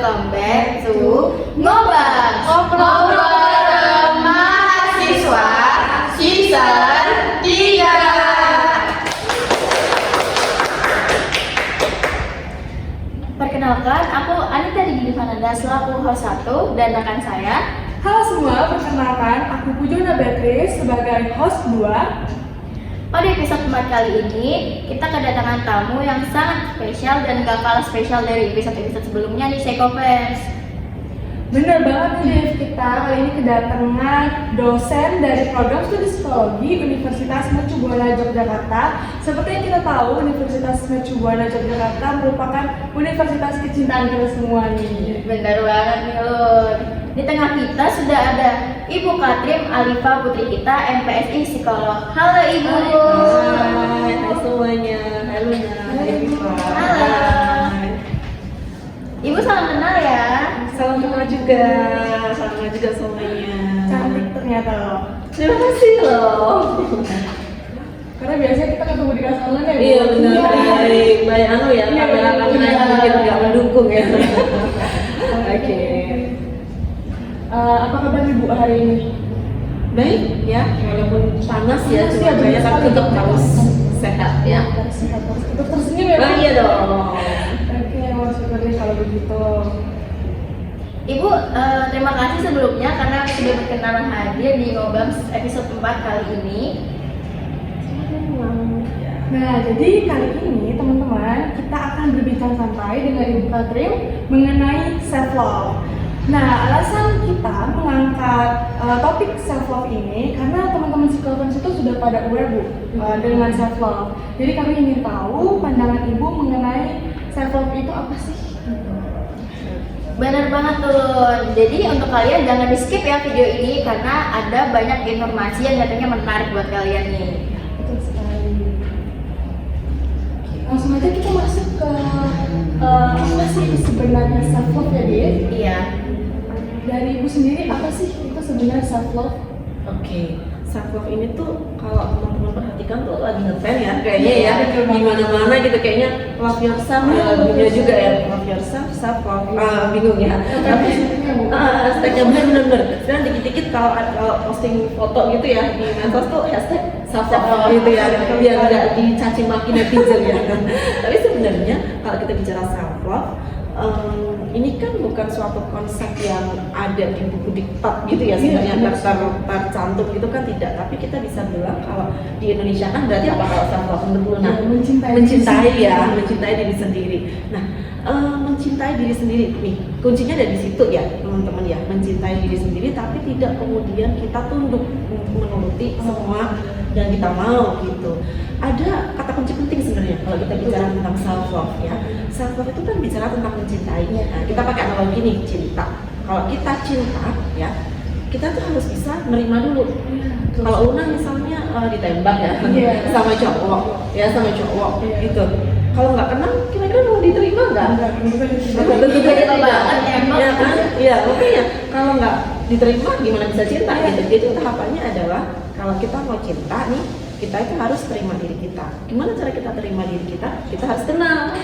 welcome back to Ngobam, ngobrol bareng mahasiswa season 3. Perkenalkan, aku Anita Digi Fananda selaku host 1 dan rekan saya. Halo semua, perkenalkan aku Pujona Beatrice sebagai host 2. Pada episode 4 kali ini, kita kedatangan tamu yang sangat spesial dan gak kalah spesial dari episode-episode sebelumnya di Psychofans. Bener banget nih Dev, kita kali ini kedatangan dosen dari program studi psikologi Universitas Mercu Buana Yogyakarta. Seperti yang kita tahu, Universitas Mercu Buana Yogyakarta merupakan universitas kecintaan kita semua nih. Benar banget nih Lun. Di tengah kita sudah ada Ibu Katrim Alifa Putri kita, MPSI Psikolog. Halo Ibu. Hai semuanya. Halo Ibu. Halo. Ibu salam kenal ya. Salam kenal juga. Salam kenal juga semuanya. Cantik ternyata loh. Terima kasih loh. Karena biasanya kita ketemu di kelas online ya. Iya benar. Baik anu ya. Kamera yang mungkin nggak mendukung ya. Oke. Apa kabar Ibu hari ini? Baik ya. Walaupun panas ya. Panas Cuma ya, banyak benar tetap sekali. harus sehat ya. Harus tetap tersenyum ya. Oh iya dong. Oke, syukur deh kalau begitu. Ibu, terima kasih sebelumnya karena sudah berkenan hadir di Ngobam episode 4 kali ini. Nah, jadi kali ini teman-teman kita akan berbincang santai dengan Ibu Katrim mengenai self love. Nah, alasan kita mengangkat topik self love ini karena teman-teman psikolog itu sudah pada aware Bu dengan self love. Jadi kami ingin tahu pandangan Ibu mengenai self love itu apa sih? Benar banget tuh Lun. Jadi untuk kalian jangan di skip ya video ini karena ada banyak informasi yang katanya menarik buat kalian nih. Betul sekali. Langsung aja kita masuk ke apa sih sebenarnya self love ya Dev? Iya. Dari Ibu sendiri apa sih itu sebenarnya self love? Oke, self love ini tuh kalau teman-teman perhatikan tuh lagi ngetren ya kayaknya ya, betul banget. di mana-mana gitu kayaknya love yourself ya, dunia juga ya love yourself, self love, bingung ya. Tapi hashtagnya bener-bener. Dan dikit-dikit kalau posting foto gitu ya di medsos tuh hashtag self love gitu ya, biar nggak dicaci maki netizen ya. Tapi sebenarnya kalau kita bicara self love, ini kan bukan suatu konsep yang ada di buku diktat gitu ya sebenarnya tercantum gitu kan tidak, tapi kita bisa bilang kalau di Indonesia kan berarti apa kalau self love menurut lu? Nah, mencintai diri sendiri. Nah, mencintai diri sendiri nih kuncinya ada di situ ya teman-teman ya, mencintai diri sendiri tapi tidak kemudian kita tunduk menuruti semua yang kita mau gitu. Ada kata kunci penting sebenarnya kalau kita bicara tentang self love ya. Self love itu kan bicara tentang mencintai. Nah, kita pakai analogi nih cinta. Kalau kita cinta ya, kita tuh harus bisa menerima dulu. Kalau Luna misalnya ditembak ya sama cowok gitu. Kalau nggak kenal, kira-kira mau diterima nggak? Tentu saja tidak. Ya kan? Iya, makanya kalau nggak diterima gimana bisa cinta gitu. Jadi tahapannya adalah kalau kita mau cinta nih, kita itu harus terima diri kita. Gimana cara kita terima diri kita? Kita harus kenal.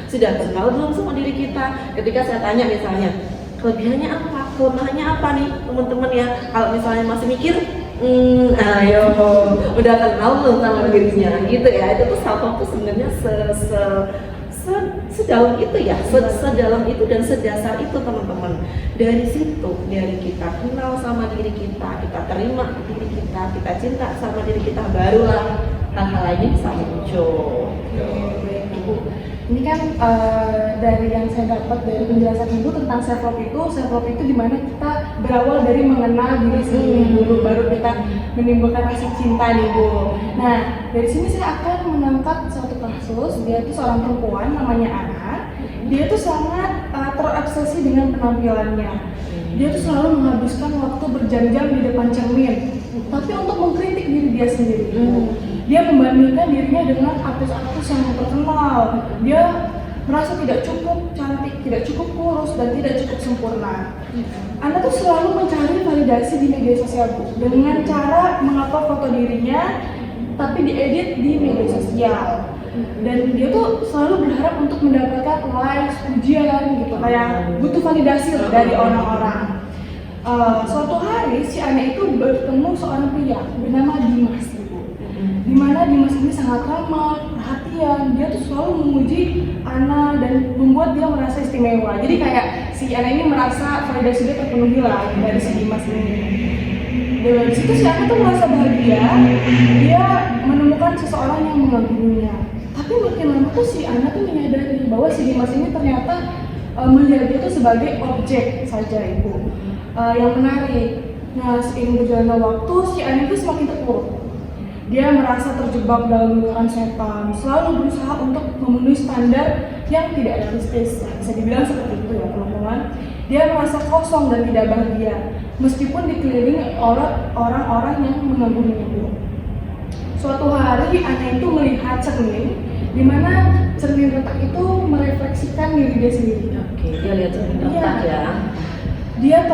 Sudah kenal belum sama diri kita? Ketika saya tanya misalnya, kelebihannya apa? Kelemahannya apa nih teman-teman ya? Kalau misalnya masih mikir, ayo udah kenal belum sama dirinya gitu ya. Itu tuh self love tuh sebenarnya sedalam itu ya, sedalam itu dan sedasar itu teman-teman. Dari situ, dari kita kenal sama diri kita terima diri kita cinta sama diri kita, barulah hal-hal lainnya bisa muncul. Ibu, ini kan dari yang saya dapat dari penjelasan Ibu tentang self love itu dimana kita berawal dari mengenal diri sendiri dulu, baru kita menimbulkan rasa cinta nih Bu. Nah, dari sini saya akan mengangkat suatu kasus. Dia itu seorang perempuan namanya Ana. Dia tuh sangat terobsesi dengan penampilannya. Dia tuh selalu menghabiskan waktu berjam-jam di depan cermin, tapi untuk mengkritik diri dia sendiri. Dia membandingkan dirinya dengan artis-artis yang terkenal. Dia merasa tidak cukup cantik, tidak cukup kurus, dan tidak cukup sempurna. Anda tuh selalu mencari validasi di media sosial Bu, dengan cara mengupload foto dirinya, tapi diedit di media sosial. dan dia tuh selalu berharap untuk mendapatkan likes, pujian gitu, kayak butuh validasi dari orang-orang. Suatu hari si Ana itu bertemu seorang pria bernama Dimas gitu. Dimana Dimas ini sangat ramah, perhatian, dia tuh selalu memuji Ana dan membuat dia merasa istimewa. Jadi kayak si Ana ini merasa validasi dia terpenuhi lah dari si Dimas ini. Dari situ si Ana tuh merasa bahagia, dia menemukan seseorang yang mengaguminya. Tapi makin lama tuh si Ana tuh menyadari bahwa si Dimas ini ternyata melihat dia tuh sebagai objek saja ibu. Yang menarik. Nah, seiring berjalannya waktu, si Ana itu semakin terpuruk. Dia merasa terjebak dalam lingkaran setan, selalu berusaha untuk memenuhi standar yang tidak realistis. Bisa dibilang seperti itu ya teman-teman. Dia merasa kosong dan tidak bahagia, meskipun dikelilingi oleh orang-orang yang mengaguminya. Suatu hari Ana itu melihat cermin, di mana cermin retak itu merefleksikan diri dia sendiri. Oke, dia lihat cermin retak ya. Dia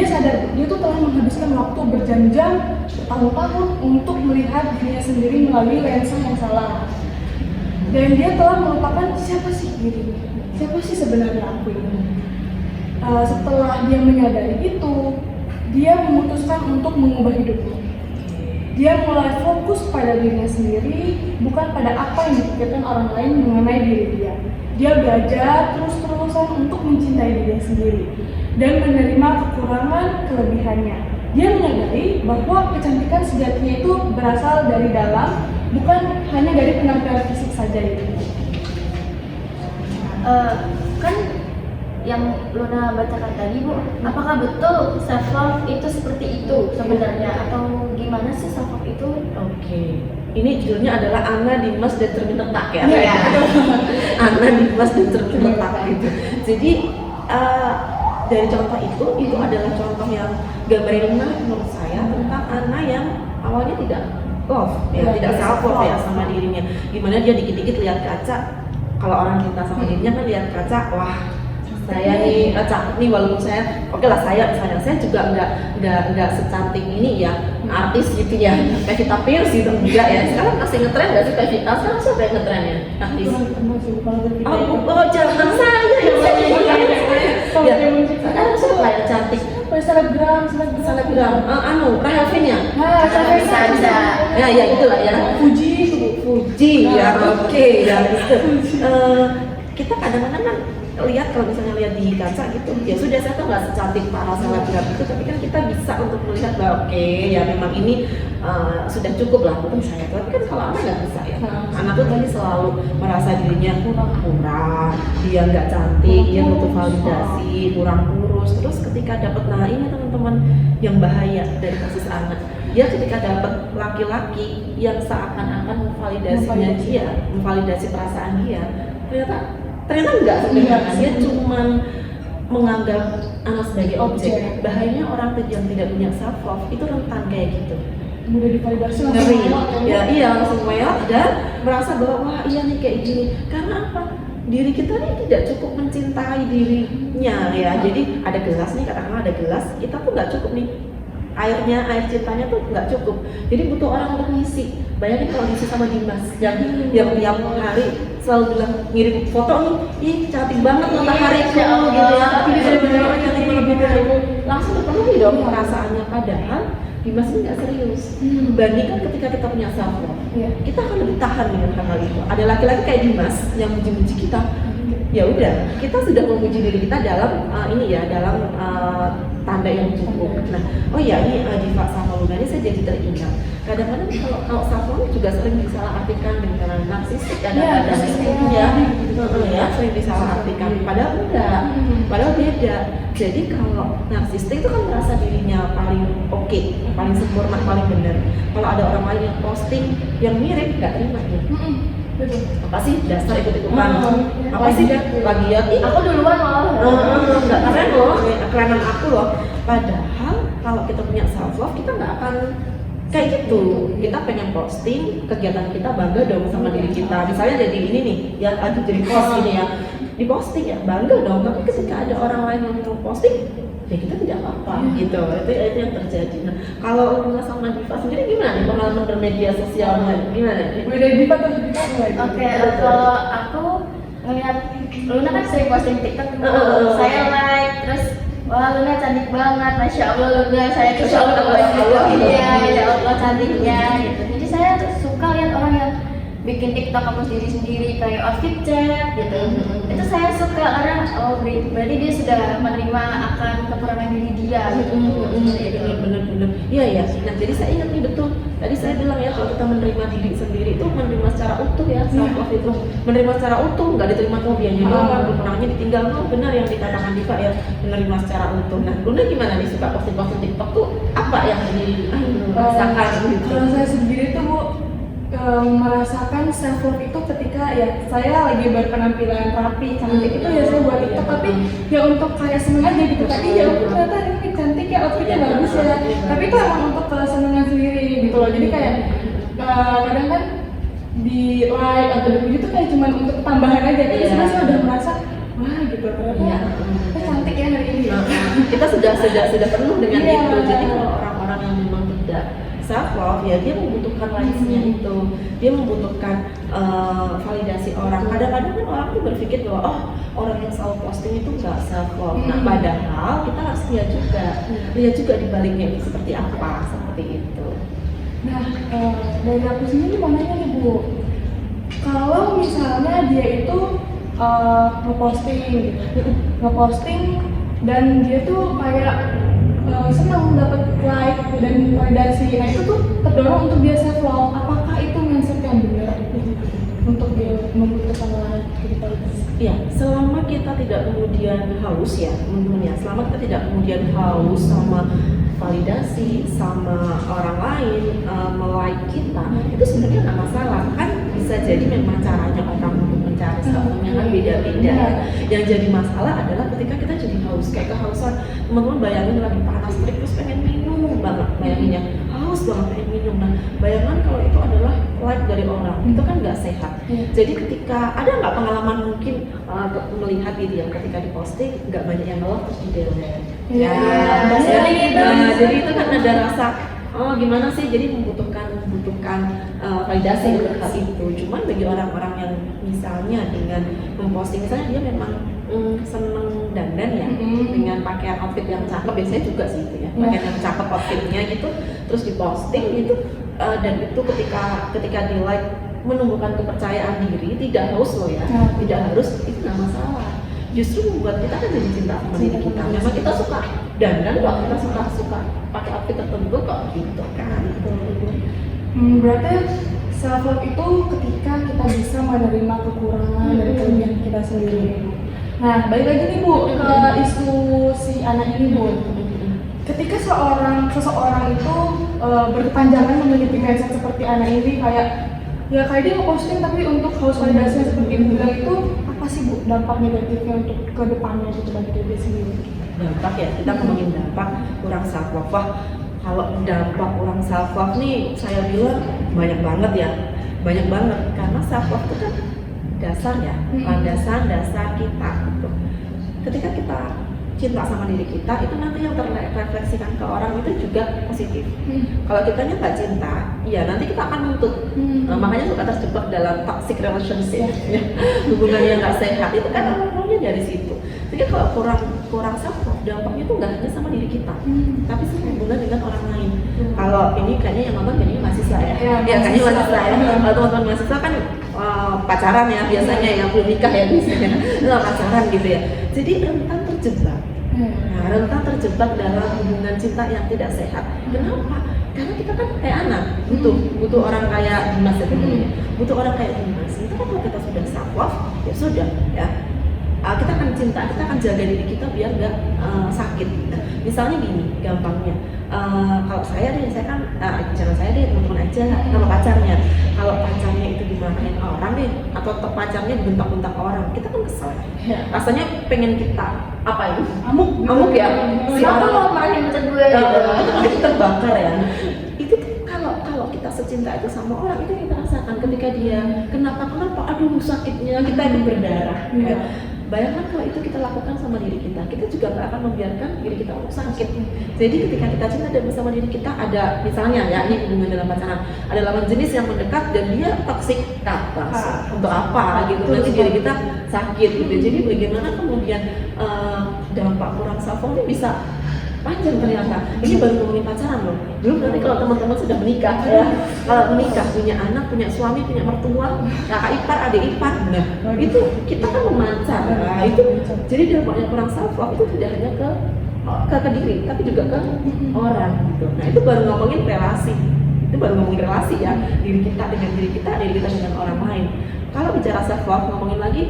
sadar dia tuh telah menghabiskan waktu berjam-jam, bertahun-tahun untuk melihat dirinya sendiri melalui lensa yang salah. Dan dia telah melupakan siapa sih dirinya, siapa sih sebenarnya aku ini. Setelah dia menyadari itu, dia memutuskan untuk mengubah hidupnya. Dia mulai fokus pada dirinya sendiri, bukan pada apa yang dipikirkan orang lain mengenai diri dia. Dia belajar terus-terusan untuk mencintai dirinya sendiri dan menerima kekurangan kelebihannya. Dia menyadari bahwa kecantikan sejatinya itu berasal dari dalam, bukan hanya dari penampilan fisik saja itu. Kan yang Luna bacakan tadi Bu, apakah betul self love itu seperti itu sebenarnya atau gimana sih self love itu? Oke. Ini judulnya adalah Ana, Dimas, dan Cermin Retak ya. Iya. Ana, Dimas, dan Cermin Retak gitu. Jadi dari contoh itu adalah contoh yang gambar yang menarik menurut saya tentang Ana yang awalnya tidak love, ya, tidak self love ya sama dirinya. Gimana dia dikit-dikit lihat kaca, kalau orang cinta sama dirinya kan lihat kaca, wah saya nih cakep nih, walaupun saya oke lah, saya misalnya saya juga nggak secantik ini ya artis gitu ya, Pevita Pierce gitu enggak ya. Sekarang masih ngetren nggak sih Pevita? Sekarang siapa yang ngetren ya artis? Oh jangan saya ya. Sekarang siapa yang cantik? Selebgram. Rahel Finn ya? Bisa. Ya itulah ya. Fuji ya, oke ya gitu. Kita kadang-kadang kan lihat, kalau misalnya lihat di kaca gitu, ya sudah, saya tuh nggak secantik para selebgram itu, tapi kan kita bisa untuk melihat bahwa oke, ya memang ini sudah cukup lah untuk saya. Tapi kan kalau anak nggak bisa ya, anak tuh tadi selalu merasa dirinya kurang, dia nggak cantik, dia butuh validasi, kurang kurus. Terus ketika dapat, nah ini teman-teman yang bahaya dari kasus anak, dia ketika dapat laki-laki yang seakan-akan memvalidasinya dia, memvalidasi perasaan dia, ternyata enggak sebenarnya, dia cuma menganggap anak sebagai objek. Bahayanya orang yang tidak punya self love itu rentan kayak gitu, mudah divalidasi ngeri ya, iya langsung mewah dan merasa bahwa wah iya nih kayak gini. Karena apa? Diri kita nih tidak cukup mencintai dirinya ya. Jadi ada gelas nih, katakanlah ada gelas, kita tuh nggak cukup nih air cintanya tuh nggak cukup, jadi butuh orang untuk ngisi. Bayangin kalau ngisi sama Dimas yang tiap hari selalu bilang ngirim foto nih, ih cantik banget matahari gitu ya, tapi dia benar-benar orang yang lebih dari langsung terpenuhi dong perasaannya. Padahal Dimas ini nggak serius. Bandingkan ketika kita punya self love, kita akan lebih tahan dengan hal itu. Ada laki-laki kayak Dimas yang muji-muji kita, ya udah, kita sudah memuji diri kita dalam dalam tanda yang cukup. Nah, oh ya, ini Diva sama Luna ini saya jadi teringat. Kadang-kadang kalau self love juga sering disalahartikan dengan narsistik, ada ya, sering disalahartikan. Padahal enggak, padahal beda. Jadi kalau narsistik itu kan merasa dirinya paling oke, paling sempurna, paling benar. Kalau ada orang lain yang posting yang mirip, nggak terima ya. Apa sih dasar ikut-ikutan? Apa sih plagiat? Aku duluan loh. Nggak keren loh, kerenan aku loh. Padahal kalau kita punya self love, kita nggak akan kayak gitu. Kita pengen posting kegiatan kita, bangga dong sama diri kita. Misalnya jadi ini nih, yang jadi post ini ya, diposting ya bangga dong. Tapi ketika ada orang lain yang mau posting, ya kita tidak apa-apa gitu. Itu yang terjadi. Nah, kalau Luna sama Diva sendiri gimana nih pengalaman bermedia sosialnya? Gimana nih? Beda Diva tuh Diva mulai. Oke, kalau aku ngeliat Luna kan sering posting TikTok, saya like, terus wah Luna cantik banget, masya Allah Luna, saya tuh selalu ngomongin iya, ya Allah cantiknya gitu. Jadi saya tuh suka lihat orang yang bikin TikTok hapus diri sendiri kayak outfit check gitu. Itu saya suka karena oh berarti dia sudah menerima akan kekurangan diri dia gitu. Bener. Iya. Nah jadi saya ingat nih betul. Tadi saya bilang ya kalau kita menerima diri sendiri itu menerima secara utuh ya. Self love itu menerima secara utuh, nggak diterima kelebihannya doang, kekurangannya ditinggal. Benar yang dikatakan Diva ya, menerima secara utuh. Nah Luna gimana nih suka posting TikTok tuh apa yang dirasakan gitu? Kalau saya sendiri tuh Bu, merasakan self love itu ketika ya saya lagi berpenampilan rapi cantik itu ya saya buat TikTok, tapi ya untuk kayak seneng aja gitu. Tapi ya ternyata ini cantik ya, outfitnya bagus ya, tapi itu emang untuk kesenangan sendiri gitu loh. Jadi kayak kadang kan di like atau di video tuh kayak cuma untuk tambahan aja, tapi sebenarnya saya udah merasa wah gitu ternyata cantik ya hari ini. Kita sudah penuh dengan itu. Jadi kalau orang-orang yang memang tidak self love ya dia membutuhkan likes-nya itu, dia membutuhkan validasi orang. Kadang-kadang kan orang tuh berpikir bahwa oh orang yang selalu posting itu nggak self love. Nah padahal kita harus lihat juga di baliknya itu seperti apa, seperti itu. Nah dari aku sendiri mau nanya nih Bu, kalau misalnya dia itu ngeposting dan dia tuh kayak senang dapat like dan validasi, nah itu tuh terdorong untuk dia self love. Apakah itu mindset yang benar untuk dia membutuhkan like validasi? Iya, selama kita tidak kemudian haus ya, teman-teman ya, selama kita tidak kemudian haus sama validasi sama orang lain melike kita, itu sebenarnya nggak masalah kan. Bisa jadi memang caranya orang untuk mencari self-nya kan beda-beda. Yang jadi masalah adalah ketika kita jadi haus, kayak kehausan. Teman-teman bayangin lagi panas terik terus pengen minum banget, bayanginnya haus banget pengen minum. Nah bayangkan kalau itu adalah like dari orang, itu kan nggak sehat. Jadi ketika ada nggak pengalaman mungkin melihat video yang ketika diposting nggak banyak yang nge-love terus di delete. Jadi itu kan ada rasa oh gimana sih, jadi membutuhkan validasi untuk hal itu. Cuman bagi orang-orang yang misalnya dengan memposting, misalnya dia memang seneng dandan ya, dengan pakaian outfit yang cakep, biasanya juga sih itu ya, pakaian yang cakep outfitnya gitu, terus diposting gitu, dan itu ketika di like menumbuhkan kepercayaan diri, tidak harus loh ya, tidak harus, itu nggak masalah. Justru membuat kita kan jadi cinta sama diri kita. Memang kita suka dandan kok, kita suka pakai outfit tertentu kok gitu kan. Berarti self love itu ketika kita bisa menerima kekurangan dari kelebihan kita sendiri. Nah, balik lagi nih Bu ke isu si anak ini Bu. Ketika seseorang itu berkepanjangan memiliki mindset seperti anak ini, kayak dia ngeposting tapi untuk haus validasi seperti yang bilang itu, apa sih Bu dampak negatifnya untuk ke depannya gitu bagi diri sendiri? Dampak ya, kita ngomongin dampak kurang self love. Wah, kalau dampak kurang self love nih saya bilang banyak banget ya. Banyak banget karena self love itu kan dasar ya, landasan dasar kita gitu. Ketika kita cinta sama diri kita, itu nanti yang terrefleksikan ke orang itu juga positif. Kalau kitanya nggak cinta, ya nanti kita akan nuntut. Makanya suka terjebak dalam toxic relationship, hubungan yang nggak sehat itu kan awalnya dari situ. Jadi kalau kurang self love, dampaknya tuh nggak hanya sama diri kita, tapi hubungan dengan orang lain. Kalau ini kayaknya yang nonton kayaknya mahasiswa ya, kayaknya mahasiswa ya. Kalau teman-teman mahasiswa kan pacaran ya biasanya, yang belum nikah ya biasanya, pacaran gitu ya. Jadi rentan terjebak. Nah, rentan terjebak dalam hubungan cinta yang tidak sehat. Kenapa? Karena kita kan kayak anak, butuh orang kayak Dimas ya, butuh orang kayak Dimas. Itu kan kalau kita sudah self love, ya sudah ya. Kita akan cinta, kita akan jaga diri kita biar nggak sakit. Nah, misalnya gini, gampangnya, kalau saya kan jangan saya deh, teman-teman aja sama pacarnya. Kalau pacarnya itu dimarahin orang deh, atau pacarnya dibentak-bentak orang, kita kan kesel. Rasanya pengen kita apa ini? Amuk ya. Kenapa lo marahin pacar gue? Itu terbakar ya. Itu tuh kalau kita secinta itu sama orang, itu kita rasakan ketika dia kenapa, aduh sakitnya, kita itu berdarah. bayangkan kalau itu kita lakukan sama diri kita juga nggak akan membiarkan diri kita untuk sakit. Jadi ketika kita cinta dan bersama diri kita, ada misalnya ya, ini hubungan dalam pacaran, ada lawan jenis yang mendekat dan dia toksik, untuk apa gitu, nanti diri kita sakit gitu. Jadi bagaimana kemudian dampak kurang self love ini bisa panjang ternyata. Ini baru ngomongin pacaran loh. Belum nanti kalau teman-teman sudah menikah ya, menikah, punya anak, punya suami, punya mertua, kakak ipar, adik ipar, nah itu kita kan memancar. Nah itu jadi dampaknya kurang self love itu tidak hanya ke diri, tapi juga ke orang gitu. Nah itu baru ngomongin relasi. Itu baru ngomongin relasi ya, diri kita dengan diri kita dengan orang lain. Kalau bicara self love, ngomongin lagi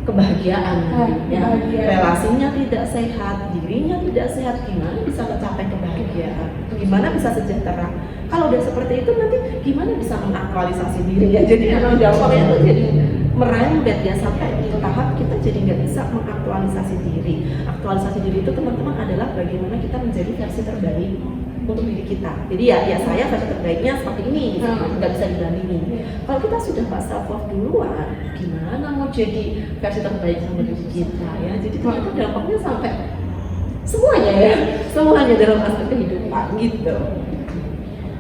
kebahagiaan, ya. Relasinya tidak sehat, dirinya tidak sehat, gimana bisa mencapai kebahagiaan? Gimana bisa sejahtera? Kalau udah seperti itu nanti gimana bisa mengaktualisasi diri ya? Jadi memang dampaknya tuh jadi merembet ya, sampai di tahap kita jadi nggak bisa mengaktualisasi diri. Aktualisasi diri itu teman-teman adalah bagaimana kita menjadi versi terbaik untuk diri kita. Jadi ya saya versi terbaiknya seperti ini, nggak bisa dibandingin. Kalau kita sudah nggak self love duluan, gimana mau jadi versi terbaik sama diri kita ya? Jadi ternyata dampaknya sampai semuanya dalam aspek kehidupan gitu.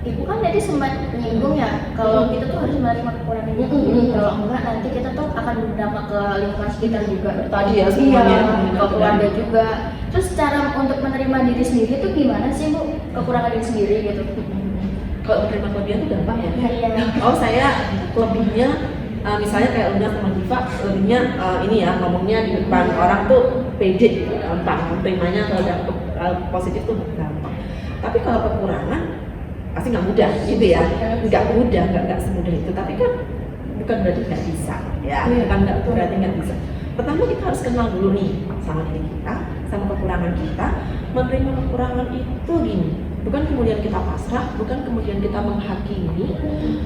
Ibu kan tadi sempat menyinggung ya, kalau kita tuh harus menerima kekurangan diri. Kalau enggak nanti kita tuh akan berdampak ke lingkungan sekitar juga. Tadi ya semuanya, ke keluarga juga. Terus cara untuk menerima diri sendiri tuh gimana sih Bu? Kekurangan diri sendiri gitu. Kalau menerima kelebihan itu gampang ya. Iya. Oh saya lebihnya, misalnya kayak Luna sama Diva, lebihnya ini ya, ngomongnya di depan orang tuh pede gitu, gampang. Terimanya kalau dapet positif tuh gampang. Tapi kalau kekurangan pasti nggak mudah gitu ya, nggak semudah itu. Tapi kan bukan berarti nggak bisa ya, bukan nggak berarti nggak bisa. Pertama kita harus kenal dulu nih sama diri kita, sama kekurangan kita. Menerima kekurangan itu gini, bukan kemudian kita pasrah, bukan kemudian kita menghakimi,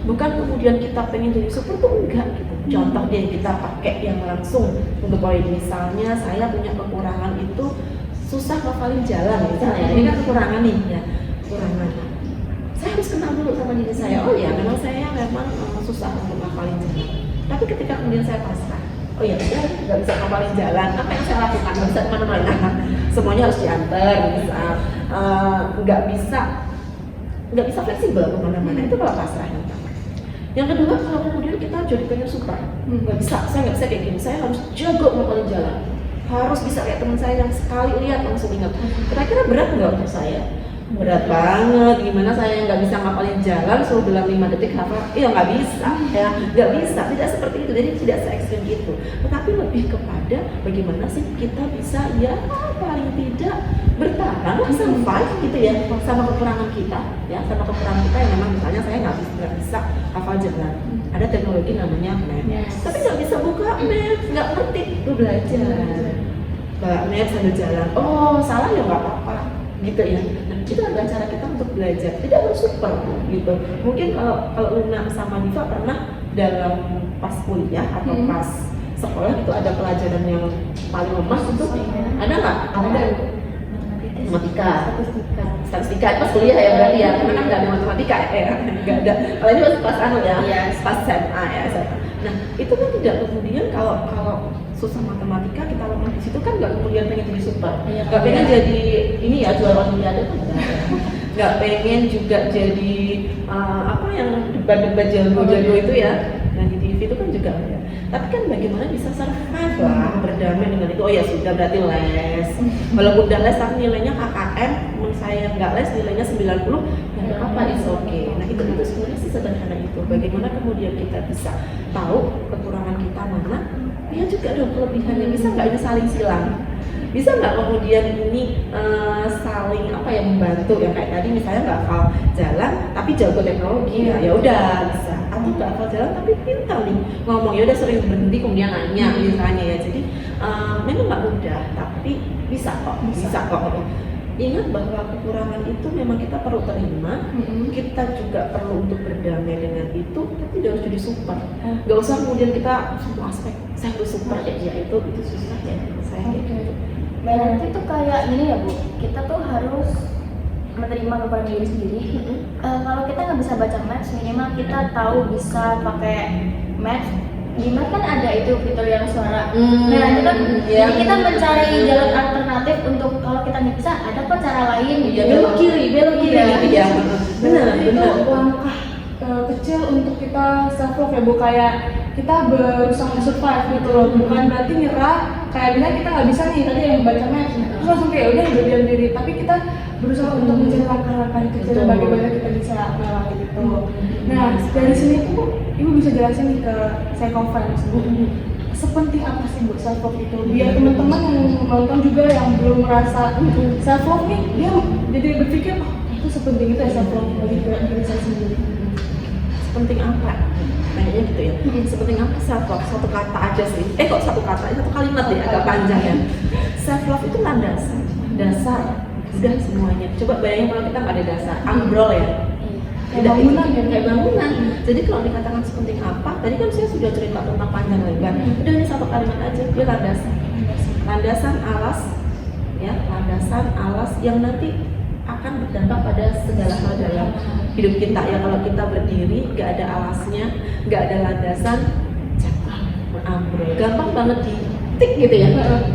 bukan kemudian kita pengen jadi super tuh enggak gitu. Contoh deh kita pakai yang langsung untuk poin, misalnya saya punya kekurangan itu susah ngapalin jalan misalnya, ini kan kekurangan nih ya, kekurangan. Saya harus kenal dulu sama diri saya. Oh ya, memang saya susah untuk ngapalin jalan. Tapi ketika kemudian saya pasrah, oh ya udah nggak bisa ngapalin jalan, apa yang saya lakukan? Nggak bisa kemana-mana, semuanya harus diantar, nggak bisa fleksibel kemana-mana. Itu kalau pasrah yang pertama. Yang kedua, kalau kemudian kita jadi pengen super, nggak bisa, saya nggak bisa kayak gini, saya harus jago ngapalin jalan, harus bisa kayak teman saya yang sekali lihat langsung ingat. Kira-kira berat nggak untuk saya? Berat banget, gimana saya nggak bisa ngapalin jalan suruh dalam 5 detik hafal? Iya nggak bisa ya, nggak bisa, tidak seperti itu, jadi tidak se-ekstrim itu. Tetapi lebih kepada bagaimana sih kita bisa ya paling tidak bertahan, survive gitu ya sama kekurangan kita ya, sama kekurangan kita yang memang misalnya saya nggak bisa hafal jalan. Ada teknologi namanya Maps, tapi nggak bisa buka Maps, nggak ngerti, lu belajar. Maps sambil jalan, oh salah ya nggak apa-apa gitu ya. Itu adalah cara kita untuk belajar, tidak harus super gitu. Mungkin kalau Luna sama Diva pernah dalam pas kuliah atau pas sekolah itu ada pelajaran yang paling lemah itu ada nggak? Ada. Matematika, statistika pas kuliah ya berarti ya, karena kan nggak ada matematika ya, nggak ada. Kalau ini pas pas SMA ya. Nah itu kan tidak kemudian kalau susah matematika kita lemah di situ kan nggak kemudian pengen jadi super, nggak pengen jadi ini ya juara olimpiade kan nggak pengen juga jadi apa yang debat-debat jago-jago itu ya, yang di TV itu kan juga ya. Tapi kan bagaimana bisa survive lah, berdamai dengan itu. Oh ya sudah berarti les, walaupun udah les tapi nilainya KKM, saya nggak les nilainya 90, nggak apa-apa, is okay. Nah itu sebenarnya sih sederhana itu. Bagaimana kemudian kita bisa tahu kekurangan kita mana, dia juga ada kelebihannya. Bisa nggak ini saling silang? Bisa nggak kemudian ini saling apa ya, membantu ya, kayak tadi misalnya nggak hafal jalan tapi jago teknologi ya udah bisa, atau nggak hafal jalan tapi pintar nih ngomong, ya udah sering berhenti kemudian nanya misalnya ya. Jadi memang nggak mudah tapi bisa kok. Ingat bahwa kekurangan itu memang kita perlu terima, kita juga perlu untuk berdamai dengan itu, tapi tidak harus jadi super. Gak usah kemudian kita semua aspek saya harus super ya, itu susah ya saya gitu. Berarti tuh kayak gini ya Bu, kita tuh harus menerima kekurangan diri sendiri. Kalau kita nggak bisa baca maths, minimal kita tahu bisa pakai maths gimana kan ada itu fitur yang suara. Hmm, Nah itu kan iya. jadi kita mencari jalan alternatif untuk kalau kita nggak bisa ada kok cara lain. Ya belok kiri Iya. gitu ya. Benar, Berarti benar. itu langkah kecil untuk kita self love ya, Bu, kayak kita berusaha survive gitu loh, bukan berarti nyerah kayak bilang kita nggak bisa nih tadi yang baca match terus langsung kayak udah berdiam diri, tapi kita berusaha untuk mencari langkah-langkah kecil Betul. bagaimana kita bisa melewati itu. Nah dari sini tuh Bu, Ibu bisa jelasin nih ke psycho-fans Bu, sepenting apa sih Bu self love itu, biar teman-teman yang nonton juga yang belum merasa self love nih dia jadi berpikir oh itu sepenting itu ya self love bagi diri saya sendiri. Sepenting apa? Kayaknya gitu ya. Sepenting apa self love? Satu kata aja sih. Kok satu kata? Satu kalimat deh, agak panjang ya. Self love itu landasan, dasar, udah semuanya. Coba bayangin kalau kita nggak ada dasar, ambrol ya. Kayak bangunan ya? Kayak bangunan. Jadi kalau dikatakan sepenting apa? Tadi kan saya sudah cerita tentang panjang lebar. Udah ini satu kalimat aja, dia landasan. Landasan alas, ya, landasan alas yang nanti akan berdampak pada segala hal dalam hidup kita ya. Kalau kita berdiri nggak ada alasnya, nggak ada landasan, jatuh, ambrol, gampang banget ditik gitu ya,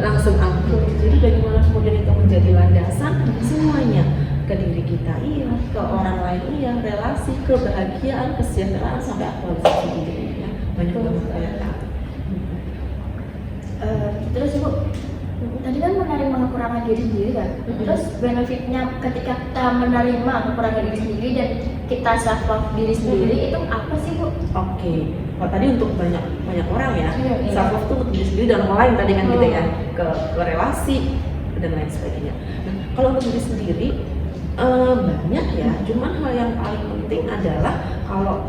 langsung ambrol. Jadi bagaimana kemudian itu menjadi landasan semuanya, ke diri kita iya, ke orang lain iya, relasi, kebahagiaan, kesejahteraan sampai aktualisasi diri ya. Banyak banget ternyata. Terus Bu, tadi kan menerima kekurangan diri sendiri kan. Terus benefitnya ketika kita menerima kekurangan diri sendiri dan kita self love diri sendiri itu apa sih Bu? Oke, kalau tadi untuk banyak orang ya, Iya. self love tuh untuk diri sendiri dan orang lain tadi kan gitu ya, ke relasi dan lain sebagainya. Nah, kalau untuk diri sendiri banyak ya, cuman hal yang paling penting adalah kalau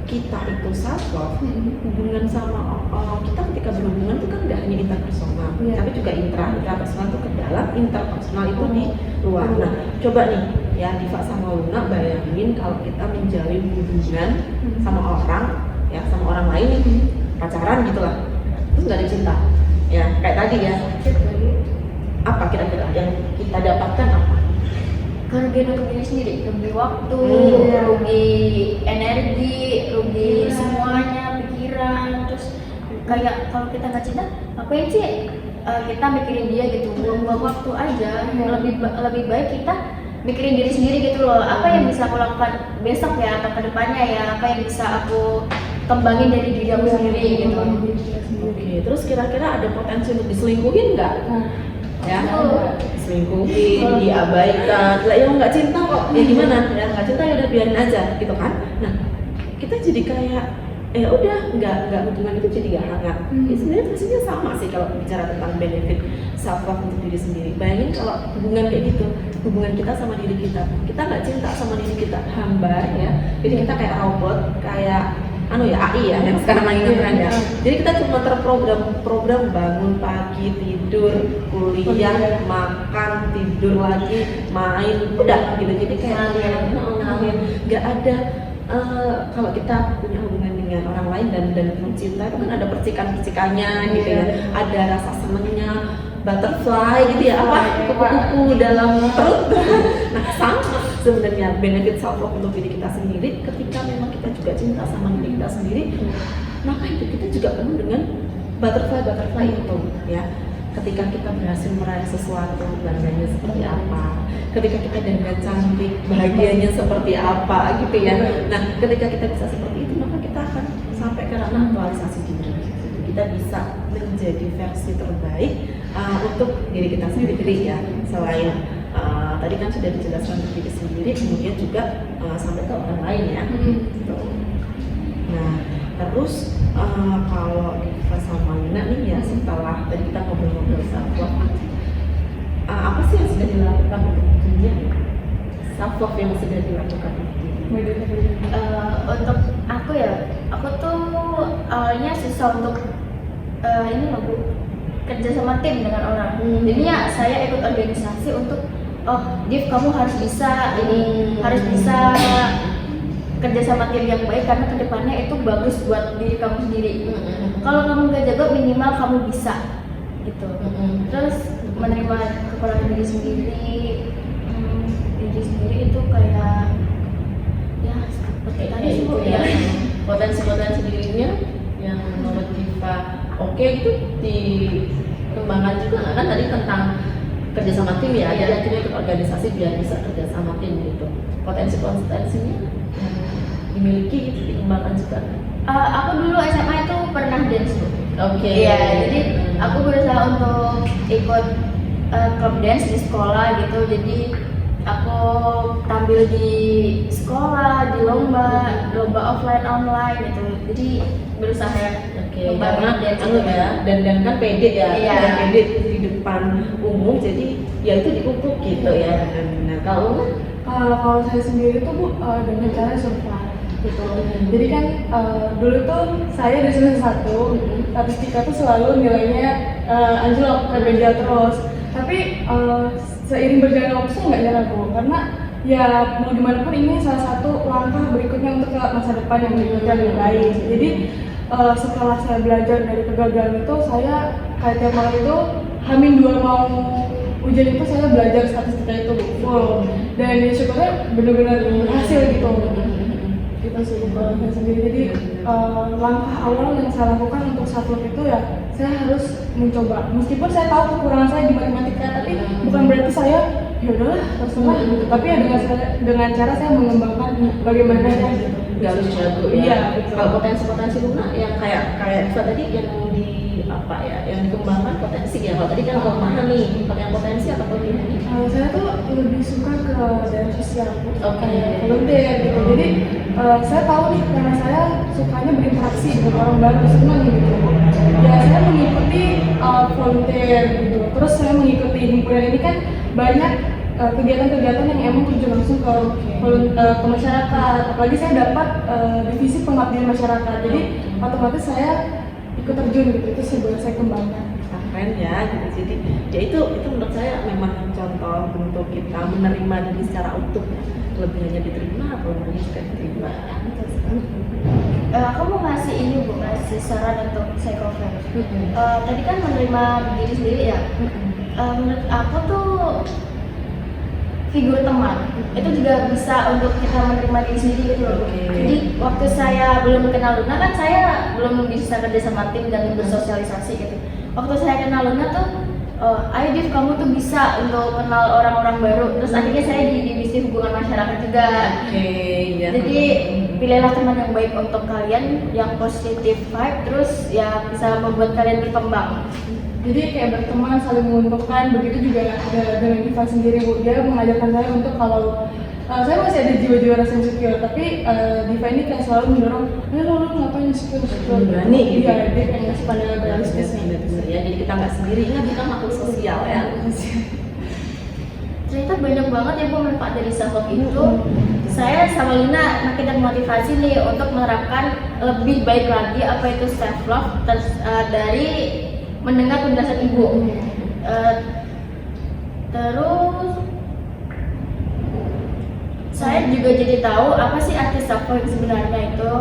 kita itu self love, hubungan sama orang kita ketika berhubungan itu kan nggak hanya interpersonal, Iya. tapi juga intrapersonal itu ke dalam, interpersonal itu di luar. Nah, coba nih ya Diva sama Luna bayangin kalau kita menjalin hubungan sama orang, ya sama orang lain, pacaran gitulah, terus nggak ada cinta, ya kayak tadi ya. Apa kira-kira yang kita dapatkan apa? Kerugian untuk diri sendiri, rugi waktu, Hmm. rugi energi, rugi semuanya, pikiran. Terus kayak kalau kita nggak cinta, ngapain sih kita mikirin dia gitu, buang-buang waktu aja. Lebih baik kita mikirin diri sendiri gitu loh. Apa yang bisa aku lakukan besok ya atau kedepannya ya? Apa yang bisa aku kembangin dari diri aku sendiri gitu. Oke, terus kira-kira ada potensi untuk diselingkuhin nggak? Ya, diselingkuhin, diabaikan, lah yang nggak cinta kok, ya gimana? Ya nggak cinta ya udah biarin aja, gitu kan? Nah, kita jadi kayak udah nggak hubungan itu jadi nggak hangat. Ya, sebenarnya prinsipnya sama sih kalau bicara tentang benefit self love untuk diri sendiri. Bayangin kalau hubungan kayak gitu, hubungan kita sama diri kita nggak cinta sama diri kita, hambar ya. Jadi kita kayak robot, kayak AI ya yang sekarang lagi ngetren ya. Jadi kita cuma terprogram bangun pagi, tidur, kuliah, makan, tidur lagi, main, udah gitu. Jadi kayak ngalir, nggak ada kalau kita punya hubungan dengan orang lain dan mencinta itu kan ada percikan-percikannya gitu ya. Ada rasa senengnya, butterfly gitu ya, apa kupu-kupu dalam perut. Nah sama sebenarnya benefit self love untuk diri kita sendiri. Ketika memang kita juga cinta sama diri kita sendiri, maka hidup kita juga penuh dengan butterfly itu ya. Ketika kita berhasil meraih sesuatu, bangganya seperti apa, ketika kita dandan cantik, bahagianya seperti apa gitu ya. Nah ketika kita bisa seperti itu, maka kita akan sampai ke ranah aktualisasi diri. Kita bisa menjadi versi terbaik untuk diri kita sendiri ya. Selain tadi kan sudah dijelaskan untuk diri sendiri, kemudian juga sampai ke orang lain ya. Nah, terus kalau Diva sama Luna nih ya, setelah tadi kita ngobrol-ngobrol self love, apa sih yang sudah dilakukan untuk dunia self love yang sudah dilakukan untuk diri? Untuk aku ya, aku tuh awalnya susah untuk ini loh Bu, kerja sama tim dengan orang. Jadinya saya ikut organisasi untuk Div kamu harus bisa ini, harus bisa kerja sama tim yang baik karena kedepannya itu bagus buat diri kamu sendiri. Kalau kamu gak jago minimal kamu bisa gitu. Terus menerima kekurangan diri sendiri itu kayak ya seperti tadi sih Bu ya. Potensi-potensi dirinya yang menurut Diva oke itu dikembangkan juga nggak kan tadi tentang kerja sama tim ya, jadi akhirnya ikut organisasi biar bisa kerja sama tim gitu. Potensinya yang dimiliki itu dikembangkan juga. Aku dulu SMA itu pernah dance. Oke. Iya, jadi aku berusaha untuk ikut klub dance di sekolah gitu. Jadi aku tampil di sekolah, di lomba offline online gitu. Jadi berusaha Karena dance anu ya, dan kan pede ya, Iya. dan pede di depan umum, jadi ya itu dipupuk gitu ya. Benar. Kalau saya sendiri tuh Bu, dengan cara survive gitu. Jadi kan dulu tuh saya di semester 1, statistika tuh selalu nilainya anjlok, berbeda terus. Tapi seiring berjalannya waktu saya nggak nyerah Bu, karena ya mau gimana pun ini salah satu langkah berikutnya untuk ke masa depan yang lebih baik. Jadi setelah saya belajar dari kegagalan itu, saya kayak tiap malam itu H-2 mau ujian itu saya belajar statistika itu full, dan ya syukurnya benar-benar berhasil gitu. Gitu sih kalau saya sendiri. Jadi langkah awal yang saya lakukan untuk self love itu ya saya harus mencoba, meskipun saya tahu kekurangan saya di matematika, tapi bukan berarti saya ya udahlah terserah gitu, tapi ya dengan cara saya mengembangkan bagaimana ya gitu. Nggak harus jago ya. Iya, betul. Kalau potensi Luna yang kayak tadi yang yang dikembangkan potensi ya. Kalau tadi kan kemana nih, yang potensi atau gimana? Saya tuh lebih suka ke daerah sosial, Oke. volunteer gitu. Jadi saya tahu nih karena saya sukanya berinteraksi dengan orang baru, senang gitu. Ya saya mengikuti volunteer gitu. Terus saya mengikuti himpunan ini kan banyak kegiatan-kegiatan yang emang terjun langsung ke masyarakat. Apalagi saya dapat divisi pengabdian masyarakat. Jadi otomatis saya ikut terjun gitu. Itu sebuah saya kembangkan. Keren ya, gitu. Jadi ya itu menurut saya memang contoh bentuk kita menerima diri secara utuh ya. Kelebihannya diterima, kelemahannya juga diterima. Aku mau ngasih ini Bu, ngasih saran untuk psychofan. Tadi kan menerima diri sendiri ya. Menurut aku tuh figur teman itu juga bisa untuk kita menerima diri sendiri gitu loh. Jadi waktu saya belum kenal Luna kan saya belum bisa kerja sama tim dan bersosialisasi gitu. Waktu saya kenal Luna tuh, ayo Div kamu tuh bisa untuk kenal orang-orang baru. Terus akhirnya saya di divisi hubungan masyarakat juga. Ya. Jadi pilihlah teman yang baik untuk kalian, yang positif vibe, terus ya bisa membuat kalian berkembang. Jadi kayak berteman, saling menguntungkan, begitu juga dengan Diva sendiri Bu. Dia mengajarkan saya untuk kalau saya masih ada jiwa-jiwa rasa insecure, tapi Diva ini kayak selalu mendorong, lo ngapain insecure? Berani gitu. Iya, dia kayak ngasih pandangan realistis. Ya, jadi kita nggak sendiri, ingat kita makhluk sosial ya. Ternyata banyak banget ya Bu manfaat dari self love itu. Saya sama Lina makin termotivasi nih untuk menerapkan lebih baik lagi apa itu self love dari mendengar penjelasan Ibu. Terus saya juga jadi tahu apa sih arti self love sebenarnya itu.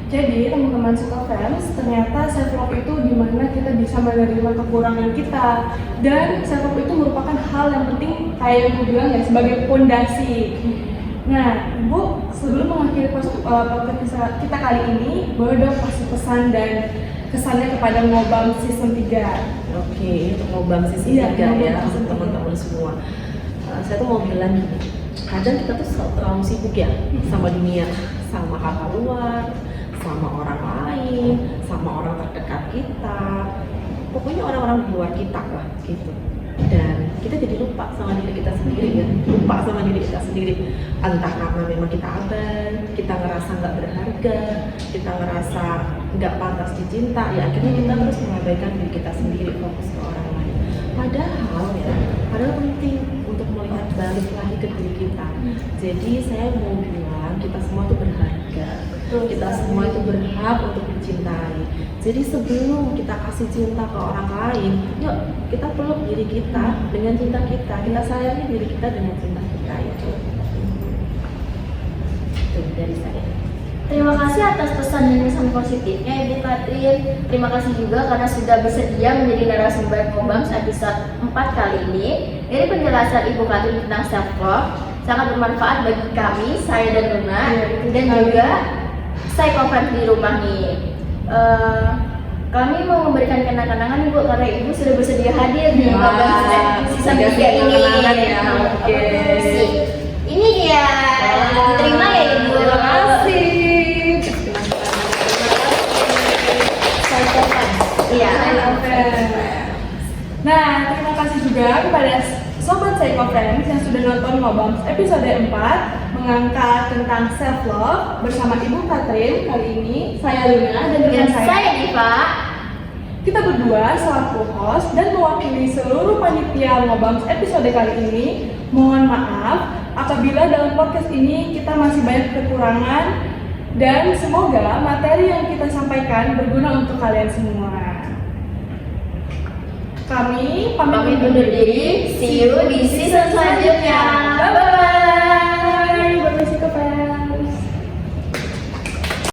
Jadi teman-teman Psychofans, ternyata self love itu dimana kita bisa menerima kekurangan kita, dan self love itu merupakan hal yang penting kayak yang gue bilang ya, sebagai fondasi. Nah, Ibu sebelum mengakhiri podcast kita kali ini, boleh dong kasih pesan dan kesannya kepada Ngobam season 3. Oke, untuk Ngobam season 3 ya, season teman-teman semua. Saya tuh mau bilang gini, kadang kita tuh terlalu sibuk ya sama dunia, sama kakak luar, sama orang lain, sama orang terdekat kita, pokoknya orang-orang di luar kita lah gitu. Dan kita jadi lupa sama diri kita sendiri ya, lupa sama diri kita sendiri. Entah karena memang kita abai, kita ngerasa nggak berharga, kita ngerasa nggak pantas dicinta, ya akhirnya kita terus mengabaikan diri kita sendiri, fokus ke orang lain. Padahal penting untuk melihat balik lagi ke diri kita. Jadi saya mau bilang kita semua tuh berharga. Kita semua itu berhak untuk dicintai. Jadi sebelum kita kasih cinta ke orang lain, yuk kita peluk diri kita dengan cinta kita. Kita sayangi diri kita dengan cinta kita itu. Itu dari saya. Terima kasih atas pesan dan kesan positifnya Ibu Katrin. Terima kasih juga karena sudah bersedia menjadi narasumber Ngobams episode 4 kali ini. Dari penjelasan Ibu Katrin tentang self love sangat bermanfaat bagi kami, saya dan Luna, dan juga Psychofans di rumah nih. kami mau memberikan kenang-kenangan Ibu karena Ibu sudah bersedia hadir di sisa tiga 3 ini. kenangan ya, oke. Ini dia, diterima ya Ibu. Terima kasih. Iya. Nah, terima kasih juga kepada Sobat Psycho Friends yang sudah nonton Ngobams episode 4 mengangkat tentang self love bersama Ibu Katrin. Kali ini saya Luna dan rekan Saya Diva. Kita berdua selaku host dan mewakili seluruh panitia Ngobams episode kali ini. Mohon maaf apabila dalam podcast ini kita masih banyak kekurangan dan semoga materi yang kita sampaikan berguna untuk kalian semua. Kami pamit Pamit undur diri. See you di season selanjutnya. Bye bye.